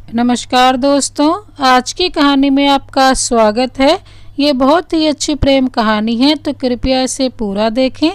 नमस्कार दोस्तों, आज की कहानी में आपका स्वागत है। ये बहुत ही अच्छी प्रेम कहानी है, तो कृपया इसे पूरा देखें।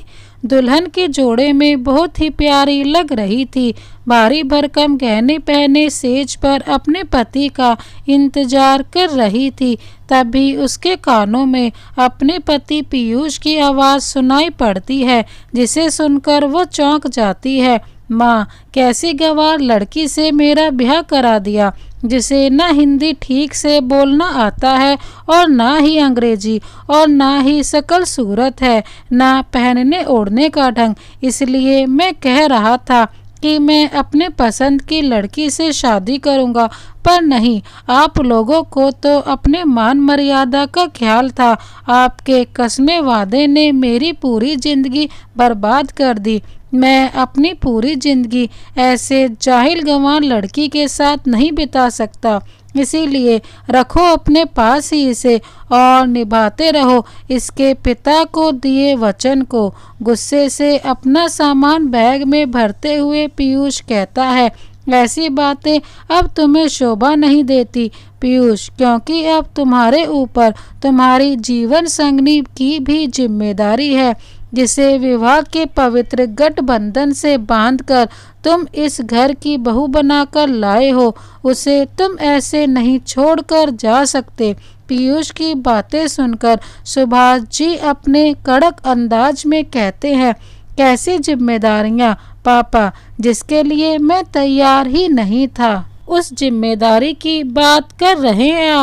दुल्हन के जोड़े में बहुत ही प्यारी लग रही थी। भारी भरकम गहने पहने सेज पर अपने पति का इंतजार कर रही थी। तभी उसके कानों में अपने पति पीयूष की आवाज़ सुनाई पड़ती है, जिसे सुनकर वो चौंक जाती है। माँ, कैसी गंवार लड़की से मेरा ब्याह करा दिया, जिसे ना हिंदी ठीक से बोलना आता है और ना ही अंग्रेजी, और ना ही शकल सूरत है, ना पहनने ओढ़ने का ढंग। इसलिए मैं कह रहा था कि मैं अपने पसंद की लड़की से शादी करूंगा, पर नहीं, आप लोगों को तो अपने मान मर्यादा का ख्याल था। आपके कसमे वादे ने मेरी पूरी जिंदगी बर्बाद कर दी। मैं अपनी पूरी जिंदगी ऐसे जाहिल गंवार लड़की के साथ नहीं बिता सकता। इसीलिए रखो अपने पास ही इसे और निभाते रहो इसके पिता को दिए वचन को। गुस्से से अपना सामान बैग में भरते हुए पीयूष कहता है, ऐसी बातें अब तुम्हें शोभा नहीं देती पीयूष, क्योंकि अब तुम्हारे ऊपर तुम्हारी जीवन संगनी की भी जिम्मेदारी है, जिसे विवाह के पवित्र गठबंधन से बांधकर तुम इस घर की बहू बनाकर लाए हो। उसे तुम ऐसे नहीं छोड़कर जा सकते। पीयूष की बातें सुनकर सुभाष जी अपने कड़क अंदाज में कहते हैं, कैसी जिम्मेदारियां पापा, जिसके लिए मैं तैयार ही नहीं था। उस जिम्मेदारी की बात कर रहे हैं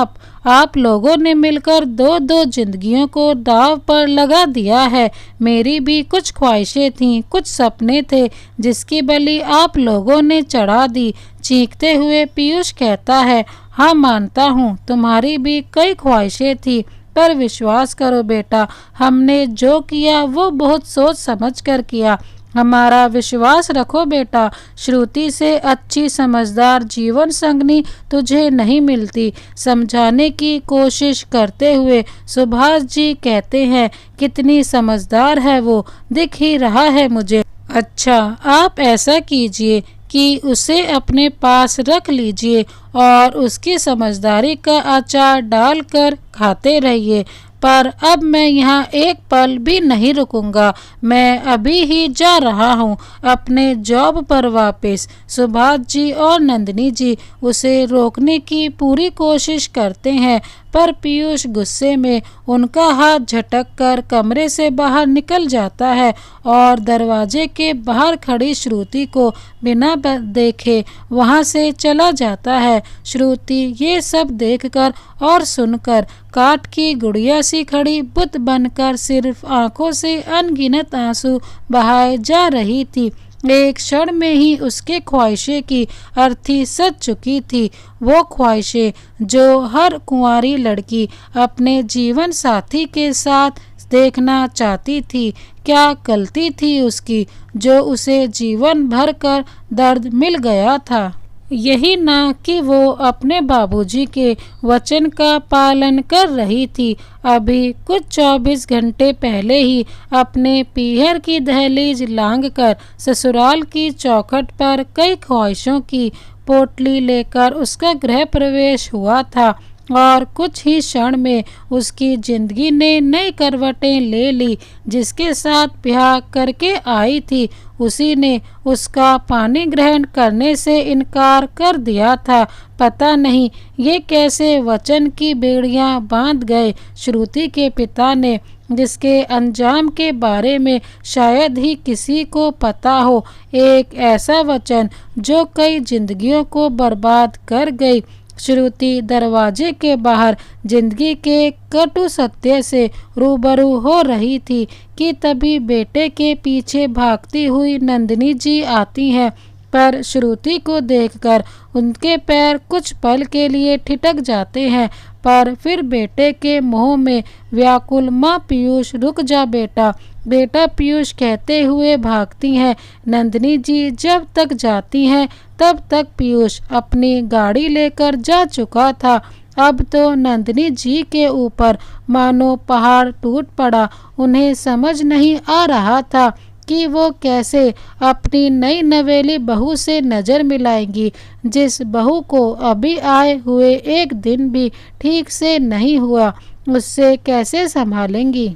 आप लोगों ने मिलकर दो दो जिंदगियों को दांव पर लगा दिया है। मेरी भी कुछ ख्वाहिशें थीं, कुछ सपने थे, जिसकी बलि आप लोगों ने चढ़ा दी। चीखते हुए पीयूष कहता है, हाँ मानता हूँ, तुम्हारी भी कई ख्वाहिशें थी, पर विश्वास करो बेटा, हमने जो किया वो बहुत सोच समझ कर किया। हमारा विश्वास रखो बेटा, श्रुति से अच्छी समझदार जीवन संगनी तुझे नहीं मिलती। समझाने की कोशिश करते हुए सुभाष जी कहते हैं, कितनी समझदार है वो, दिख ही रहा है मुझे। अच्छा, आप ऐसा कीजिए कि उसे अपने पास रख लीजिए और उसकी समझदारी का अचार डालकर खाते रहिए। पर अब मैं यहाँ एक पल भी नहीं रुकूंगा। मैं अभी ही जा रहा हूँ अपने जॉब पर वापस। सुभाष जी और नंदिनी जी उसे रोकने की पूरी कोशिश करते हैं, पर पीयूष गुस्से में उनका हाथ झटक कर कमरे से बाहर निकल जाता है और दरवाजे के बाहर खड़ी श्रुति को बिना देखे वहां से चला जाता है। श्रुति ये सब देखकर और सुनकर काठ की गुड़िया सी खड़ी बुत बनकर सिर्फ आंखों से अनगिनत आंसू बहाए जा रही थी। एक क्षण में ही उसके ख्वाहिशें की अर्थी सज चुकी थी। वो ख्वाहिशें जो हर कुंवारी लड़की अपने जीवन साथी के साथ देखना चाहती थी। क्या गलती थी उसकी, जो उसे जीवन भर कर दर्द मिल गया था। यही ना कि वो अपने बाबूजी के वचन का पालन कर रही थी। अभी कुछ 24 घंटे पहले ही अपने पीहर की दहलीज लांघकर ससुराल की चौखट पर कई ख्वाहिशों की पोटली लेकर उसका गृह प्रवेश हुआ था, और कुछ ही क्षण में उसकी जिंदगी ने नई करवटें ले ली। जिसके साथ ब्याह करके आई थी, उसी ने उसका पानी ग्रहण करने से इनकार कर दिया था। पता नहीं ये कैसे वचन की बेड़ियां बांध गए श्रुति के पिता ने, जिसके अंजाम के बारे में शायद ही किसी को पता हो। एक ऐसा वचन जो कई जिंदगियों को बर्बाद कर गई। श्रुति दरवाजे के बाहर जिंदगी के कटु सत्य से रूबरू हो रही थी कि तभी बेटे के पीछे भागती हुई नंदिनी जी आती हैं। पर श्रुति को देखकर उनके पैर कुछ पल के लिए ठिठक जाते हैं, पर फिर बेटे के मोह में व्याकुल माँ पीयूष, रुक जा बेटा, बेटा पीयूष कहते हुए भागती हैं। नंदिनी जी जब तक जाती हैं तब तक पीयूष अपनी गाड़ी लेकर जा चुका था। अब तो नंदिनी जी के ऊपर मानो पहाड़ टूट पड़ा। उन्हें समझ नहीं आ रहा था कि वो कैसे अपनी नई नवेली बहू से नज़र मिलाएंगी, जिस बहू को अभी आए हुए एक दिन भी ठीक से नहीं हुआ, उससे कैसे संभालेंगी।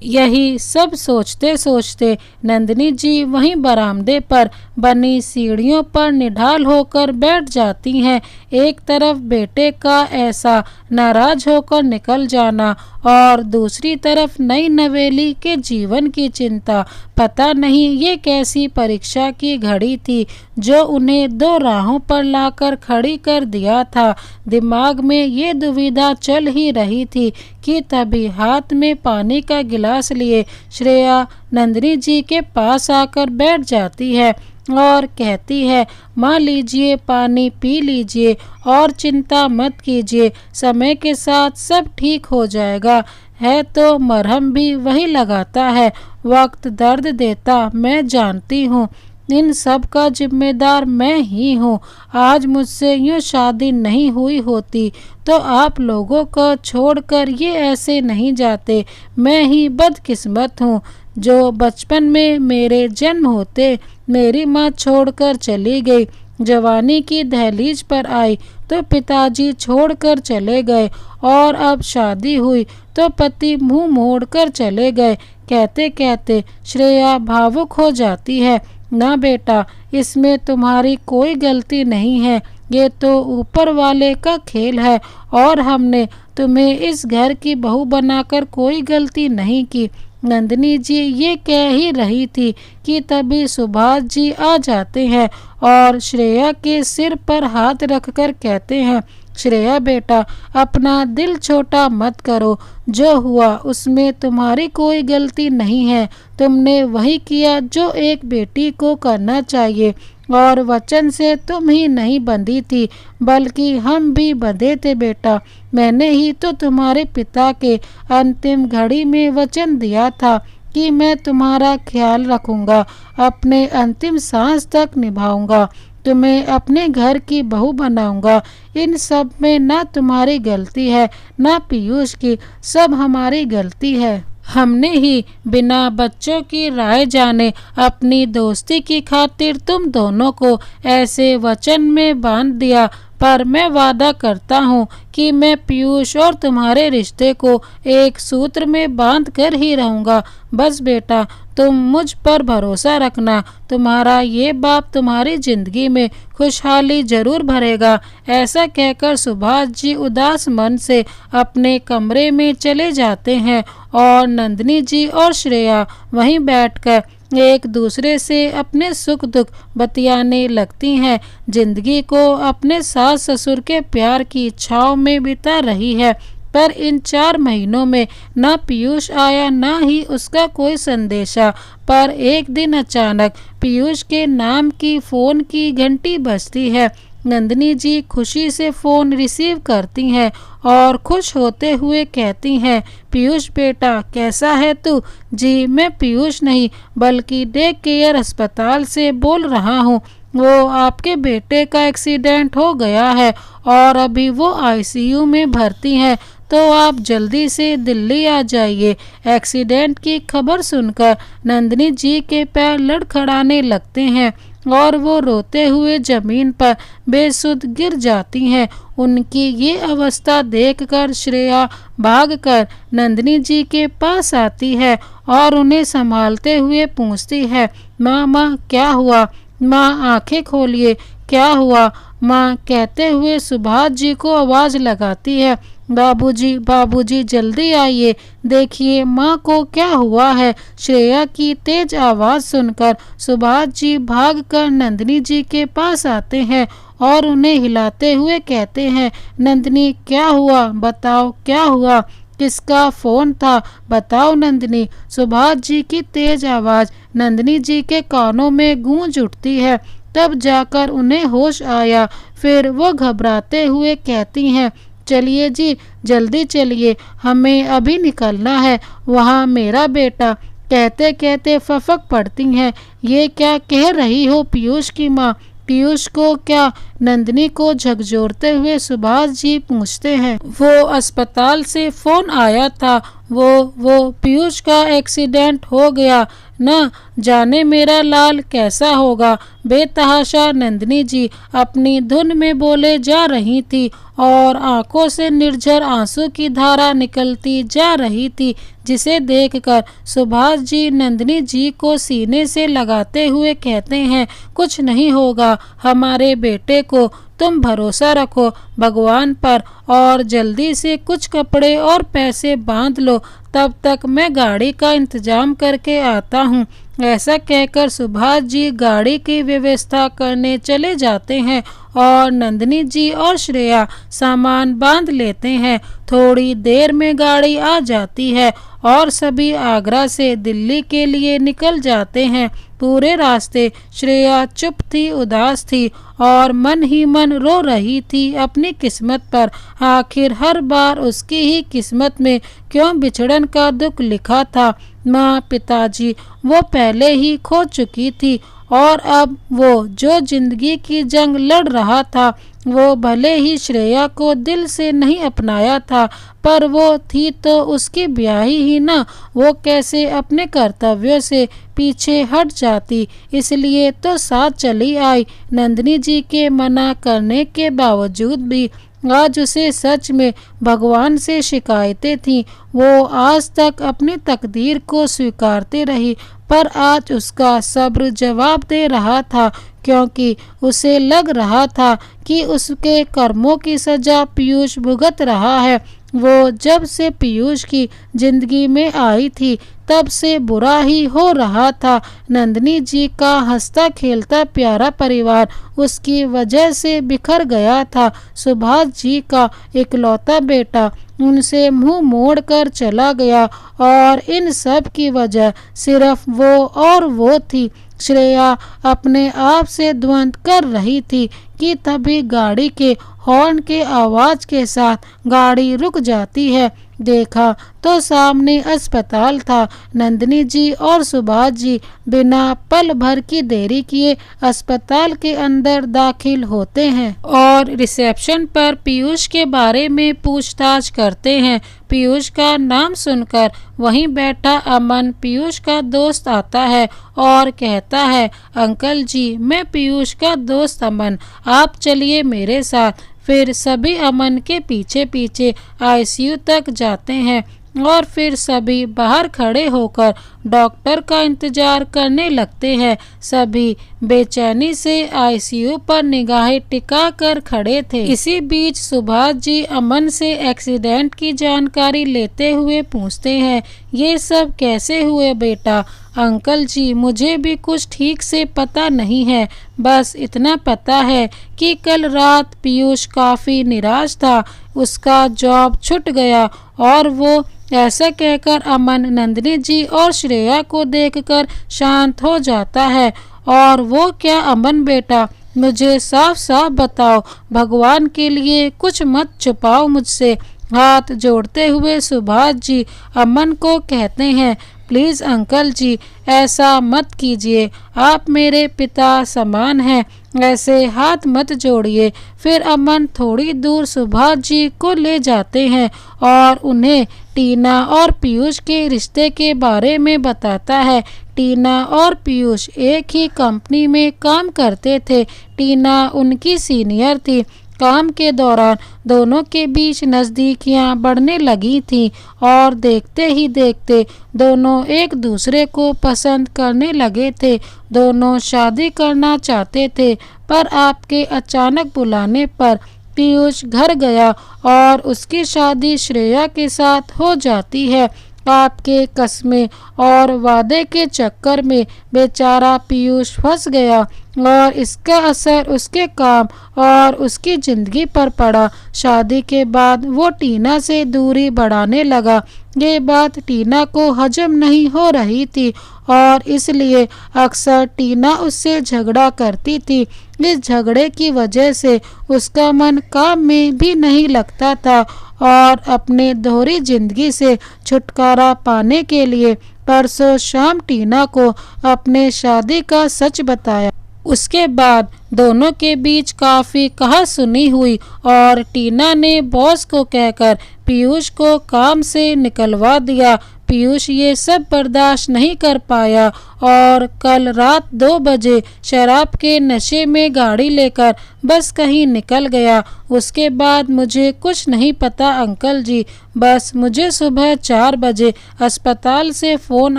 यही सब सोचते सोचते नंदिनी जी वहीं बरामदे पर बनी सीढ़ियों पर निढाल होकर बैठ जाती हैं। एक तरफ बेटे का ऐसा नाराज होकर निकल जाना और दूसरी तरफ नई नवेली के जीवन की चिंता। पता नहीं ये कैसी परीक्षा की घड़ी थी जो उन्हें दो राहों पर लाकर खड़ी कर दिया था। दिमाग में ये दुविधा चल ही रही थी कि तभी हाथ में पानी का गिलास लिए श्रेया नंदिनी जी के पास आकर बैठ जाती है और कहती है, माँ लीजिए, पानी पी लीजिए और चिंता मत कीजिए, समय के साथ सब ठीक हो जाएगा। है तो मरहम भी वही लगाता है, वक्त दर्द देता मैं जानती हूँ, इन सब का जिम्मेदार मैं ही हूँ। आज मुझसे यूँ शादी नहीं हुई होती तो आप लोगों को छोड़कर ये ऐसे नहीं जाते। मैं ही बदकिस्मत हूँ जो बचपन में मेरे जन्म होते मेरी माँ छोड़कर चली गई। जवानी की दहलीज पर आई तो पिताजी छोड़कर चले गए और अब शादी हुई तो पति मुंह मोड़कर चले गए। कहते कहते श्रेया भावुक हो जाती है। ना बेटा, इसमें तुम्हारी कोई गलती नहीं है, ये तो ऊपर वाले का खेल है और हमने तुम्हें इस घर की बहू बनाकर कोई गलती नहीं की। नंदिनी जी ये कह ही रही थी कि तभी सुभाष जी आ जाते हैं और श्रेया के सिर पर हाथ रखकर कहते हैं, श्रेया बेटा, अपना दिल छोटा मत करो, जो हुआ उसमें तुम्हारी कोई गलती नहीं है। तुमने वही किया जो एक बेटी को करना चाहिए और वचन से तुम ही नहीं बंधी थी बल्कि हम भी बंधे थे बेटा। मैंने ही तो तुम्हारे पिता के अंतिम घड़ी में वचन दिया था कि मैं तुम्हारा ख्याल रखूंगा, अपने अंतिम सांस तक निभाऊंगा, तुम्हें अपने घर की बहू बनाऊंगा। इन सब में ना तुम्हारी गलती है ना पीयूष की, सब हमारी गलती है। हमने ही बिना बच्चों की राय जाने अपनी दोस्ती की खातिर तुम दोनों को ऐसे वचन में बांध दिया, पर मैं वादा करता हूँ कि मैं पीयूष और तुम्हारे रिश्ते को एक सूत्र में बांध कर ही रहूँगा। बस बेटा, तुम मुझ पर भरोसा रखना, तुम्हारा ये बाप तुम्हारी जिंदगी में खुशहाली जरूर भरेगा। ऐसा कहकर सुभाष जी उदास मन से अपने कमरे में चले जाते हैं और नंदिनी जी और श्रेया वहीं बैठकर एक दूसरे से अपने सुख दुख बतियाने लगती हैं। जिंदगी को अपने सास ससुर के प्यार की इच्छाओं में बिता रही है, पर इन 4 महीनों में ना पीयूष आया ना ही उसका कोई संदेशा। पर एक दिन अचानक पीयूष के नाम की फ़ोन की घंटी बजती है। नंदिनी जी खुशी से फ़ोन रिसीव करती हैं और खुश होते हुए कहती हैं, पीयूष बेटा, कैसा है तू? जी, मैं पीयूष नहीं बल्कि डे केयर अस्पताल से बोल रहा हूँ। वो आपके बेटे का एक्सीडेंट हो गया है और अभी वो आईसीयू में भर्ती हैं, तो आप जल्दी से दिल्ली आ जाइए। एक्सीडेंट की खबर सुनकर नंदिनी जी के पैर लड़खड़ाने लगते हैं और वो रोते हुए जमीन पर बेसुध गिर जाती हैं। उनकी ये अवस्था देखकर श्रेया भागकर नंदिनी जी के पास आती है और उन्हें संभालते हुए पूछती है, माँ क्या हुआ? माँ आंखें खोलिए, क्या हुआ? माँ कहते हुए सुभाष जी को आवाज़ लगाती है, बाबूजी जल्दी आइए, देखिए माँ को क्या हुआ है। श्रेया की तेज आवाज़ सुनकर सुभाष जी भागकर नंदिनी जी के पास आते हैं और उन्हें हिलाते हुए कहते हैं, नंदिनी क्या हुआ? बताओ क्या हुआ? किसका फ़ोन था? बताओ नंदिनी। सुभाष जी की तेज आवाज़ नंदिनी जी के कानों में गूंज उठती है। तब जाकर उन्हें होश आया। फिर वो घबराते हुए कहती हैं, चलिए जी, जल्दी चलिए, हमें अभी निकलना है, वहाँ मेरा बेटा। कहते कहते फफक पड़ती हैं, ये क्या कह रही हो पीयूष की माँ? पीयूष को क्या? नंदिनी को झकझोरते हुए सुभाष जी पूछते हैं। वो अस्पताल से फ़ोन आया था, वो पीयूष का एक्सीडेंट हो गया, न जाने मेरा लाल कैसा होगा। बेतहाशा नंदिनी जी अपनी धुन में बोले जा रही थी और आंखों से निर्झर आंसू की धारा निकलती जा रही थी, जिसे देखकर सुभाष जी नंदिनी जी को सीने से लगाते हुए कहते हैं, कुछ नहीं होगा हमारे बेटे को, तुम भरोसा रखो भगवान पर और जल्दी से कुछ कपड़े और पैसे बांध लो, तब तक मैं गाड़ी का इंतजाम करके आता हूँ। ऐसा कहकर सुभाष जी गाड़ी की व्यवस्था करने चले जाते हैं और नंदिनी जी और श्रेया सामान बांध लेते हैं। थोड़ी देर में गाड़ी आ जाती है और सभी आगरा से दिल्ली के लिए निकल जाते हैं। पूरे रास्ते श्रेया चुप थी, उदास थी और मन ही मन रो रही थी अपनी किस्मत पर। आखिर हर बार उसकी ही किस्मत में क्यों बिछड़न का दुख लिखा था। माँ, पिताजी वो पहले ही खो चुकी थी और अब वो जो जिंदगी की जंग लड़ रहा था, वो भले ही श्रेया को दिल से नहीं अपनाया था, पर वो थी तो उसकी ब्याही ही ना। वो कैसे अपने कर्तव्यों से पीछे हट जाती, इसलिए तो साथ चली आई। नंदिनी जी के मना करने के बावजूद भी आज उसे सच में भगवान से शिकायतें थीं। वो आज तक अपनी तकदीर को स्वीकारते रही, पर आज उसका सब्र जवाब दे रहा था, क्योंकि उसे लग रहा था कि उसके कर्मों की सजा पीयूष भुगत रहा है। वो जब से पीयूष की जिंदगी में आई थी तब से बुरा ही हो रहा था। नंदिनी जी का हंसता खेलता प्यारा परिवार उसकी वजह से बिखर गया था। सुभाष जी का इकलौता बेटा उनसे मुंह मोड़ कर चला गया और इन सब की वजह सिर्फ वो और वो थी। श्रेया अपने आप से द्वंद्व कर रही थी कि तभी गाड़ी के हॉर्न के आवाज के साथ गाड़ी रुक जाती है। देखा तो सामने अस्पताल था। नंदिनी जी और सुभाष जी बिना पल भर की देरी किए अस्पताल के अंदर दाखिल होते हैं और रिसेप्शन पर पीयूष के बारे में पूछताछ करते हैं। पीयूष का नाम सुनकर वहीं बैठा अमन, पीयूष का दोस्त, आता है और कहता है, अंकल जी मैं पीयूष का दोस्त अमन, आप चलिए मेरे साथ। फिर सभी अमन के पीछे पीछे आईसीयू तक जाते हैं और फिर सभी बाहर खड़े होकर डॉक्टर का इंतजार करने लगते हैं। सभी बेचैनी से आईसीयू पर निगाहें टिका कर खड़े थे। इसी बीच सुभाष जी अमन से एक्सीडेंट की जानकारी लेते हुए पूछते हैं, ये सब कैसे हुए बेटा? अंकल जी मुझे भी कुछ ठीक से पता नहीं है, बस इतना पता है कि कल रात पीयूष काफ़ी निराश था, उसका जॉब छूट गया। और वो ऐसा कहकर अमन नंदिनी जी और श्रेया को देखकर शांत हो जाता है। और वो क्या अमन बेटा, मुझे साफ साफ बताओ, भगवान के लिए कुछ मत छुपाओ मुझसे। हाथ जोड़ते हुए सुभाष जी अमन को कहते हैं, प्लीज़ अंकल जी ऐसा मत कीजिए, आप मेरे पिता समान हैं, ऐसे हाथ मत जोड़िए। फिर अमन थोड़ी दूर सुभाष जी को ले जाते हैं और उन्हें टीना और पीयूष के रिश्ते के बारे में बताता है। टीना और पीयूष एक ही कंपनी में काम करते थे। टीना उनकी सीनियर थी। काम के दौरान दोनों के बीच नज़दीकियां बढ़ने लगी थीं और देखते ही देखते दोनों एक दूसरे को पसंद करने लगे थे। दोनों शादी करना चाहते थे, पर आपके अचानक बुलाने पर पीयूष घर गया और उसकी शादी श्रेया के साथ हो जाती है। आपके कस्में और वादे के चक्कर में बेचारा पीयूष फंस गया और इसका असर उसके काम और उसकी ज़िंदगी पर पड़ा। शादी के बाद वो टीना से दूरी बढ़ाने लगा। ये बात टीना को हजम नहीं हो रही थी और इसलिए अक्सर टीना उससे झगड़ा करती थी। इस झगड़े की वजह से उसका मन काम में भी नहीं लगता था और अपने दोहरी जिंदगी से छुटकारा पाने के लिए परसों शाम टीना को अपने शादी का सच बताया। उसके बाद दोनों के बीच काफ़ी कहासुनी हुई और टीना ने बॉस को कहकर पीयूष को काम से निकलवा दिया। पीयूष ये सब बर्दाश्त नहीं कर पाया और कल रात 2 बजे शराब के नशे में गाड़ी लेकर बस कहीं निकल गया। उसके बाद मुझे कुछ नहीं पता अंकल जी, बस मुझे सुबह 4 बजे अस्पताल से फ़ोन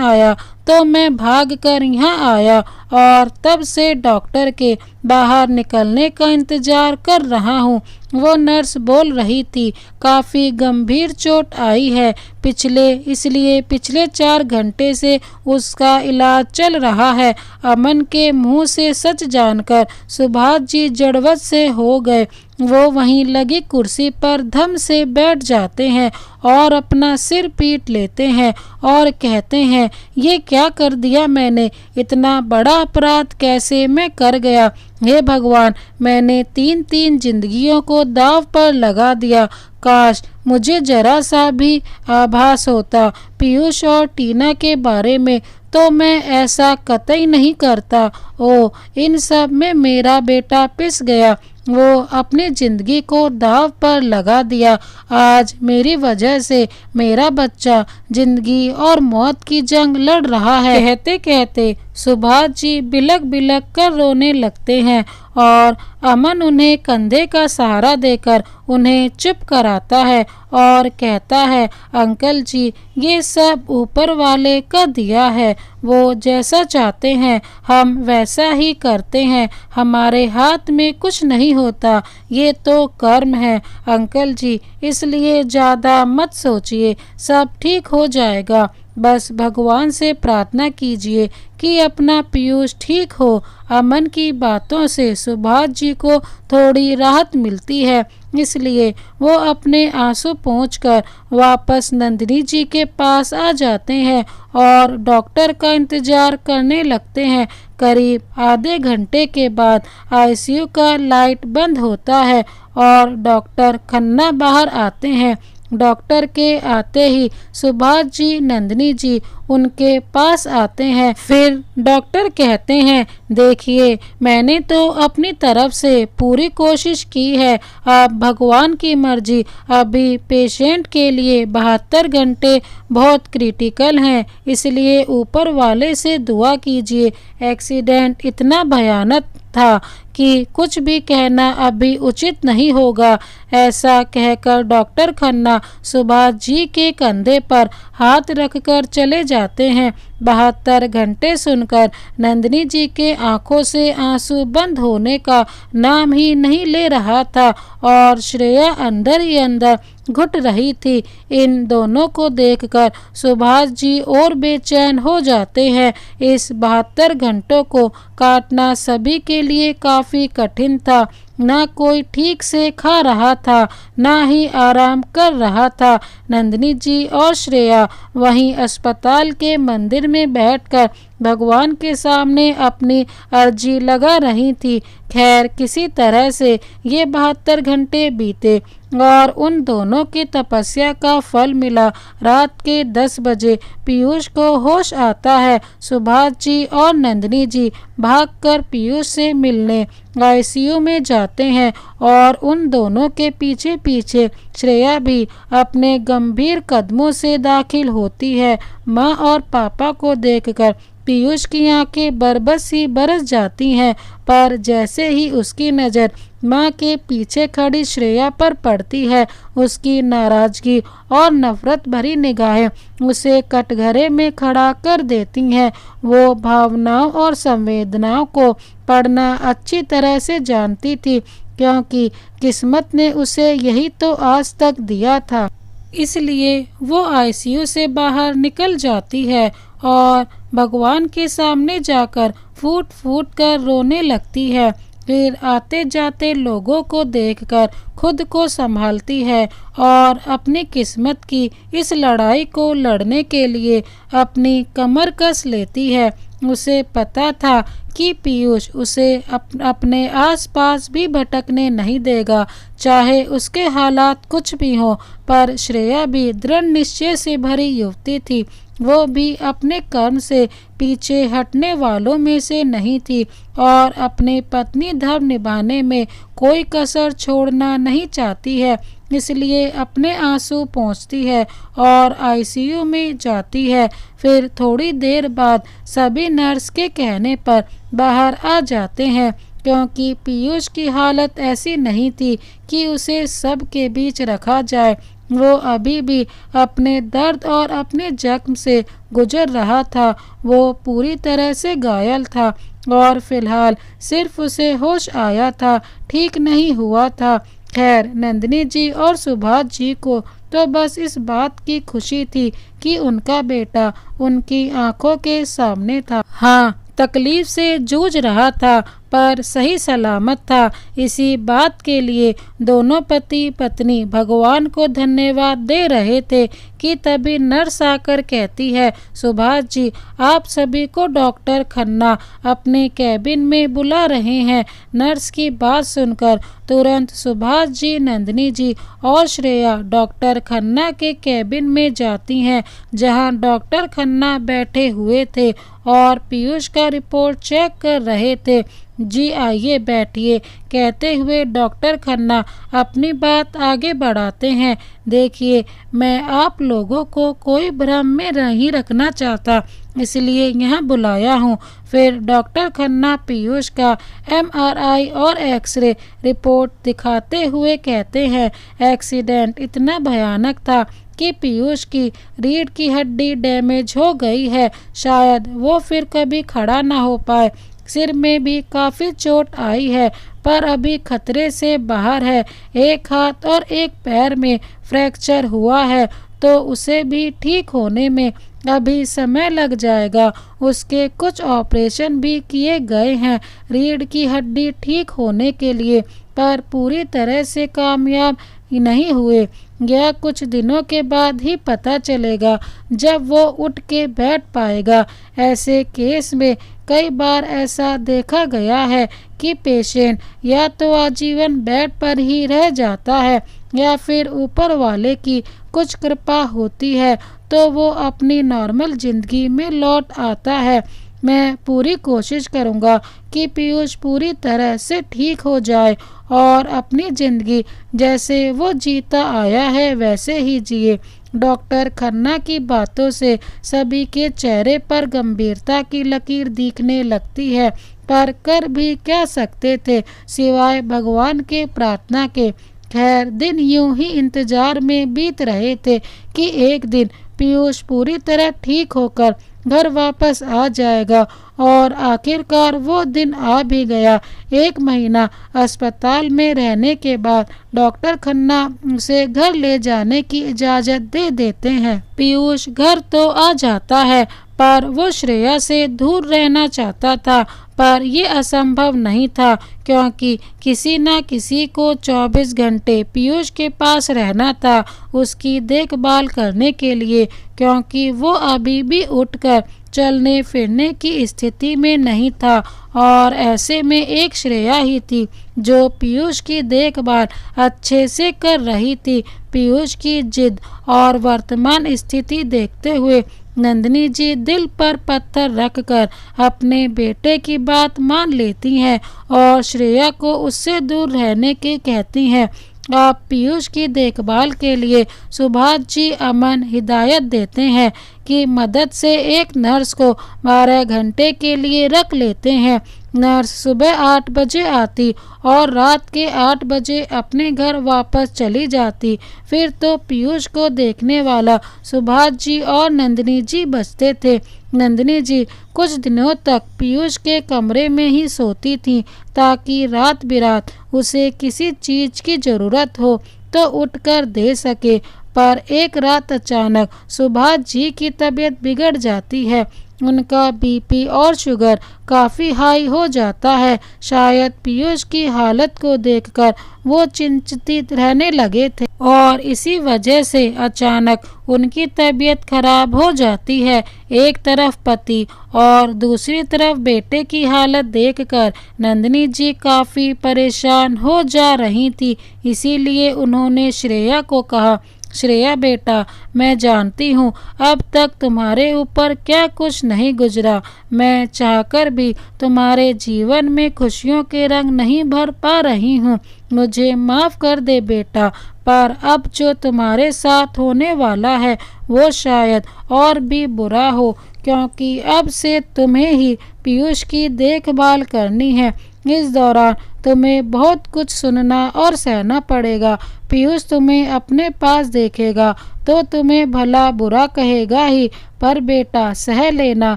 आया तो मैं भागकर यहाँ आया और तब से डॉक्टर के बाहर निकलने का इंतज़ार कर रहा हूँ। वो नर्स बोल रही थी काफ़ी गंभीर चोट आई है इसलिए पिछले 4 घंटे से उसका इलाज चल रहा है। अमन के मुंह से सच जानकर सुभाष जी जड़वत से हो गए। वो वहीं लगी कुर्सी पर धम से बैठ जाते हैं और अपना सिर पीट लेते हैं और कहते हैं, ये क्या कर दिया मैंने, इतना बड़ा अपराध कैसे मैं कर गया। हे भगवान, मैंने 3 जिंदगियों को दांव पर लगा दिया। काश मुझे जरा सा भी आभास होता पीयूष और टीना के बारे में तो मैं ऐसा कतई नहीं करता। ओ, इन सब में मेरा बेटा पिस गया। वो अपनी जिंदगी को दांव पर लगा दिया। आज मेरी वजह से मेरा बच्चा जिंदगी और मौत की जंग लड़ रहा है। कहते कहते सुभाष जी बिलक बिलक कर रोने लगते हैं और अमन उन्हें कंधे का सहारा देकर उन्हें चुप कराता है और कहता है, अंकल जी ये सब ऊपर वाले का दिया है, वो जैसा चाहते हैं हम वैसा ही करते हैं, हमारे हाथ में कुछ नहीं होता, ये तो कर्म है अंकल जी, इसलिए ज़्यादा मत सोचिए, सब ठीक हो जाएगा। बस भगवान से प्रार्थना कीजिए कि अपना पीयूष ठीक हो। अमन की बातों से सुभाष जी को थोड़ी राहत मिलती है, इसलिए वो अपने आंसू पोंछकर वापस नंदिनी जी के पास आ जाते हैं और डॉक्टर का इंतजार करने लगते हैं। करीब आधे घंटे के बाद आईसीयू का लाइट बंद होता है और डॉक्टर खन्ना बाहर आते हैं। डॉक्टर के आते ही सुभाष जी नंदिनी जी उनके पास आते हैं। फिर डॉक्टर कहते हैं, देखिए मैंने तो अपनी तरफ से पूरी कोशिश की है, अब भगवान की मर्जी। अभी पेशेंट के लिए 72 घंटे बहुत क्रिटिकल हैं, इसलिए ऊपर वाले से दुआ कीजिए। एक्सीडेंट इतना भयानक था कि कुछ भी कहना अभी उचित नहीं होगा। ऐसा कहकर डॉक्टर खन्ना सुभाष जी के कंधे पर हाथ रखकर चले जाते हैं। 72 घंटे सुनकर नंदिनी जी के आंखों से आंसू बंद होने का नाम ही नहीं ले रहा था और श्रेया अंदर ही अंदर घुट रही थी। इन दोनों को देखकर सुभाष जी और बेचैन हो जाते हैं। इस 72 घंटों को काटना सभी के लिए काफ़ी कठिन था। ना कोई ठीक से खा रहा था, ना ही आराम कर रहा था। नंदिनी जी और श्रेया वहीं अस्पताल के मंदिर में बैठकर भगवान के सामने अपनी अर्जी लगा रही थी। खैर किसी तरह से ये 72 घंटे बीते और उन दोनों की तपस्या का फल मिला। रात के 10 बजे पीयूष को होश आता है। सुभाष जी और नंदिनी जी भागकर पीयूष से मिलने आईसीयू में जाते हैं और उन दोनों के पीछे पीछे श्रेया भी अपने गंभीर कदमों से दाखिल होती है। माँ और पापा को देखकर पीयूष की आंखें बरबस सी बरस जाती हैं, पर जैसे ही उसकी नज़र माँ के पीछे खड़ी श्रेया पर पड़ती है, उसकी नाराज़गी और नफरत भरी निगाहें उसे कटघरे में खड़ा कर देती हैं। वो भावनाओं और संवेदनाओं को पढ़ना अच्छी तरह से जानती थी, क्योंकि किस्मत ने उसे यही तो आज तक दिया था। इसलिए वो आईसीयू से बाहर निकल जाती है और भगवान के सामने जाकर फूट फूट कर रोने लगती है। फिर आते जाते लोगों को देखकर खुद को संभालती है और अपनी किस्मत की इस लड़ाई को लड़ने के लिए अपनी कमर कस लेती है। उसे पता था कि पीयूष उसे अपने आसपास भी भटकने नहीं देगा, चाहे उसके हालात कुछ भी हों। पर श्रेया भी दृढ़ निश्चय से भरी युवती थी। वो भी अपने कर्म से पीछे हटने वालों में से नहीं थी और अपने पत्नी धर्म निभाने में कोई कसर छोड़ना नहीं चाहती है। इसलिए अपने आंसू पोंछती है और आईसीयू में जाती है। फिर थोड़ी देर बाद सभी नर्स के कहने पर बाहर आ जाते हैं, क्योंकि पीयूष की हालत ऐसी नहीं थी कि उसे सबके बीच रखा जाए। वो अभी भी अपने दर्द और अपने जख्म से गुजर रहा था। वो पूरी तरह से घायल था और फिलहाल सिर्फ उसे होश आया था, ठीक नहीं हुआ था। खैर, नंदिनी जी और सुभाष जी को तो बस इस बात की खुशी थी कि उनका बेटा उनकी आंखों के सामने था। हाँ, तकलीफ से जूझ रहा था पर सही सलामत था। इसी बात के लिए दोनों पति पत्नी भगवान को धन्यवाद दे रहे थे कि तभी नर्स आकर कहती है, सुभाष जी, आप सभी को डॉक्टर खन्ना अपने कैबिन में बुला रहे हैं। नर्स की बात सुनकर तुरंत सुभाष जी, नंदिनी जी और श्रेया डॉक्टर खन्ना के कैबिन में जाती हैं, जहां डॉक्टर खन्ना बैठे हुए थे और पीयूष का रिपोर्ट चेक कर रहे थे। जी आइए बैठिए, कहते हुए डॉक्टर खन्ना अपनी बात आगे बढ़ाते हैं। देखिए, मैं आप लोगों को कोई भ्रम में नहीं रखना चाहता, इसलिए यहाँ बुलाया हूँ। फिर डॉक्टर खन्ना पीयूष का एमआरआई और एक्सरे रिपोर्ट दिखाते हुए कहते हैं, एक्सीडेंट इतना भयानक था कि पीयूष की रीढ़ की हड्डी डैमेज हो गई है। शायद वो फिर कभी खड़ा ना हो पाए। सिर में भी काफ़ी चोट आई है, पर अभी खतरे से बाहर है। एक हाथ और एक पैर में फ्रैक्चर हुआ है, तो उसे भी ठीक होने में अभी समय लग जाएगा। उसके कुछ ऑपरेशन भी किए गए हैं रीढ़ की हड्डी ठीक होने के लिए, पर पूरी तरह से कामयाब नहीं हुए। यह कुछ दिनों के बाद ही पता चलेगा, जब वो उठ के बैठ पाएगा। ऐसे केस में कई बार ऐसा देखा गया है कि पेशेंट या तो आजीवन बेड पर ही रह जाता है या फिर ऊपर वाले की कुछ कृपा होती है तो वो अपनी नॉर्मल ज़िंदगी में लौट आता है। मैं पूरी कोशिश करूँगा कि पीयूष पूरी तरह से ठीक हो जाए और अपनी ज़िंदगी जैसे वो जीता आया है वैसे ही जिए। डॉक्टर खन्ना की बातों से सभी के चेहरे पर गंभीरता की लकीर दिखने लगती है, पर कर भी क्या सकते थे सिवाय भगवान के प्रार्थना के। खैर, दिन यूं ही इंतजार में बीत रहे थे कि एक दिन पीयूष पूरी तरह ठीक होकर घर वापस आ जाएगा, और आखिरकार वो दिन आ भी गया। 1 महीना अस्पताल में रहने के बाद डॉक्टर खन्ना उसे घर ले जाने की इजाज़त दे देते हैं। पीयूष घर तो आ जाता है, पर वो श्रेया से दूर रहना चाहता था, पर ये असंभव नहीं था, क्योंकि किसी न किसी को 24 घंटे पीयूष के पास रहना था उसकी देखभाल करने के लिए, क्योंकि वो अभी भी उठकर चलने फिरने की स्थिति में नहीं था। और ऐसे में एक श्रेया ही थी जो पीयूष की देखभाल अच्छे से कर रही थी। पीयूष की जिद और वर्तमान स्थिति देखते हुए नंदिनी जी दिल पर पत्थर रखकर अपने बेटे की बात मान लेती हैं और श्रेया को उससे दूर रहने की कहती हैं। आप पीयूष की देखभाल के लिए सुभाष जी अमन हिदायत देते हैं कि मदद से एक नर्स को 12 घंटे के लिए रख लेते हैं। नर्स सुबह 8 बजे आती और रात के 8 बजे अपने घर वापस चली जाती। फिर तो पीयूष को देखने वाला सुभाष जी और नंदिनी जी बचते थे। नंदिनी जी कुछ दिनों तक पीयूष के कमरे में ही सोती थीं, ताकि रात बिरात उसे किसी चीज़ की ज़रूरत हो तो उठकर दे सके। पर एक रात अचानक सुभाष जी की तबीयत बिगड़ जाती है। उनका बीपी और शुगर काफ़ी हाई हो जाता है। शायद पीयूष की हालत को देखकर वो चिंतित रहने लगे थे और इसी वजह से अचानक उनकी तबीयत खराब हो जाती है। एक तरफ पति और दूसरी तरफ बेटे की हालत देखकर नंदिनी जी काफ़ी परेशान हो जा रही थी। इसीलिए उन्होंने श्रेया को कहा, श्रेया बेटा, मैं जानती हूँ अब तक तुम्हारे ऊपर क्या कुछ नहीं गुजरा। मैं चाहकर भी तुम्हारे जीवन में खुशियों के रंग नहीं भर पा रही हूँ। मुझे माफ़ कर दे बेटा, पर अब जो तुम्हारे साथ होने वाला है वो शायद और भी बुरा हो, क्योंकि अब से तुम्हें ही पीयूष की देखभाल करनी है। इस दौरान तुम्हें बहुत कुछ सुनना और सहना पड़ेगा। पीयूष तुम्हें अपने पास देखेगा तो तुम्हें भला बुरा कहेगा ही, पर बेटा सह लेना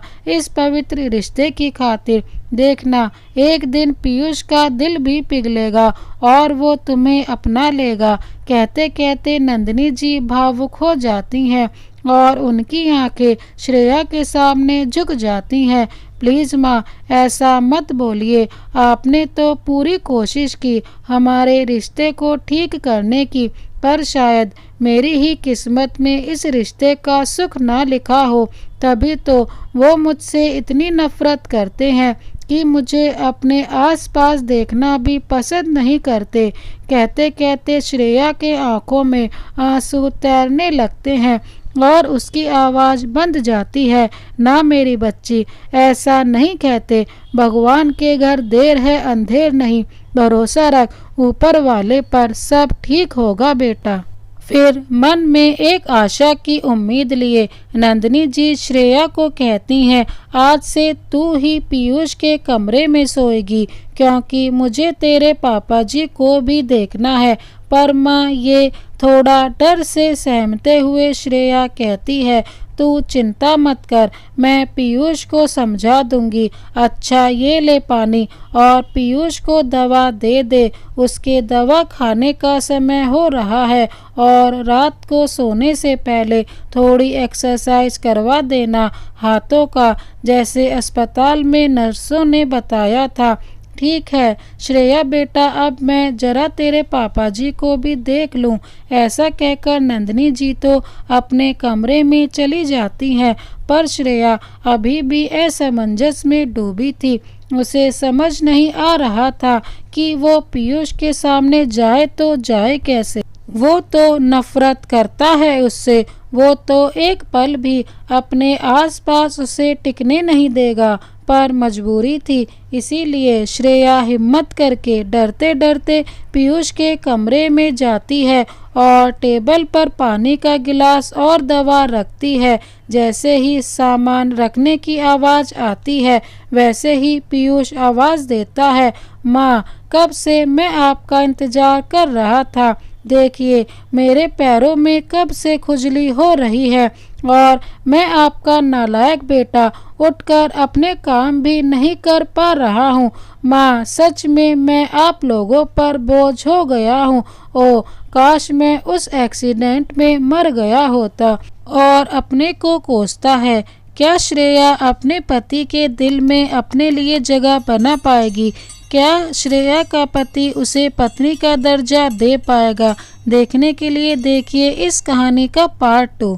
इस पवित्र रिश्ते की खातिर। देखना एक दिन पीयूष का दिल भी पिघलेगा और वो तुम्हें अपना लेगा। कहते कहते नंदिनी जी भावुक हो जाती हैं और उनकी आंखें श्रेया के सामने झुक जाती हैं। प्लीज़ माँ, ऐसा मत बोलिए। आपने तो पूरी कोशिश की हमारे रिश्ते को ठीक करने की, पर शायद मेरी ही किस्मत में इस रिश्ते का सुख ना लिखा हो। तभी तो वो मुझसे इतनी नफरत करते हैं कि मुझे अपने आसपास देखना भी पसंद नहीं करते। कहते कहते श्रेया के आंखों में आंसू तैरने लगते हैं और उसकी आवाज़ बंद जाती है। ना मेरी बच्ची, ऐसा नहीं कहते। भगवान के घर देर है अंधेर नहीं। भरोसा रख ऊपर वाले पर, सब ठीक होगा बेटा। फिर मन में एक आशा की उम्मीद लिए नंदिनी जी श्रेया को कहती हैं, आज से तू ही पीयूष के कमरे में सोएगी, क्योंकि मुझे तेरे पापा जी को भी देखना है। पर माँ, ये थोड़ा डर से सहमते हुए श्रेया कहती है, तू चिंता मत कर, मैं पीयूष को समझा दूंगी। अच्छा ये ले पानी और पीयूष को दवा दे दे। उसके दवा खाने का समय हो रहा है और रात को सोने से पहले थोड़ी एक्सरसाइज करवा देना हाथों का, जैसे अस्पताल में नर्सों ने बताया था। ठीक है श्रेया बेटा, अब मैं जरा तेरे पापा जी को भी देख लूं। ऐसा कहकर नंदिनी जी तो अपने कमरे में चली जाती हैं, पर श्रेया अभी भी असमंजस में डूबी थी। उसे समझ नहीं आ रहा था कि वो पीयूष के सामने जाए तो जाए कैसे। वो तो नफरत करता है उससे, वो तो एक पल भी अपने आसपास उसे टिकने नहीं देगा, पर मजबूरी थी। इसीलिए श्रेया हिम्मत करके डरते डरते पीयूष के कमरे में जाती है और टेबल पर पानी का गिलास और दवा रखती है। जैसे ही सामान रखने की आवाज़ आती है, वैसे ही पीयूष आवाज़ देता है, माँ, कब से मैं आपका इंतज़ार कर रहा था। देखिए मेरे पैरों में कब से खुजली हो रही है और मैं आपका नालायक बेटा उठकर अपने काम भी नहीं कर पा रहा हूँ। माँ, सच में मैं आप लोगों पर बोझ हो गया हूँ। ओ काश मैं उस एक्सीडेंट में मर गया होता। और अपने को कोसता है। क्या श्रेया अपने पति के दिल में अपने लिए जगह बना पाएगी? क्या श्रेया का पति उसे पत्नी का दर्जा दे पाएगा? देखने के लिए देखिए इस कहानी का पार्ट 2।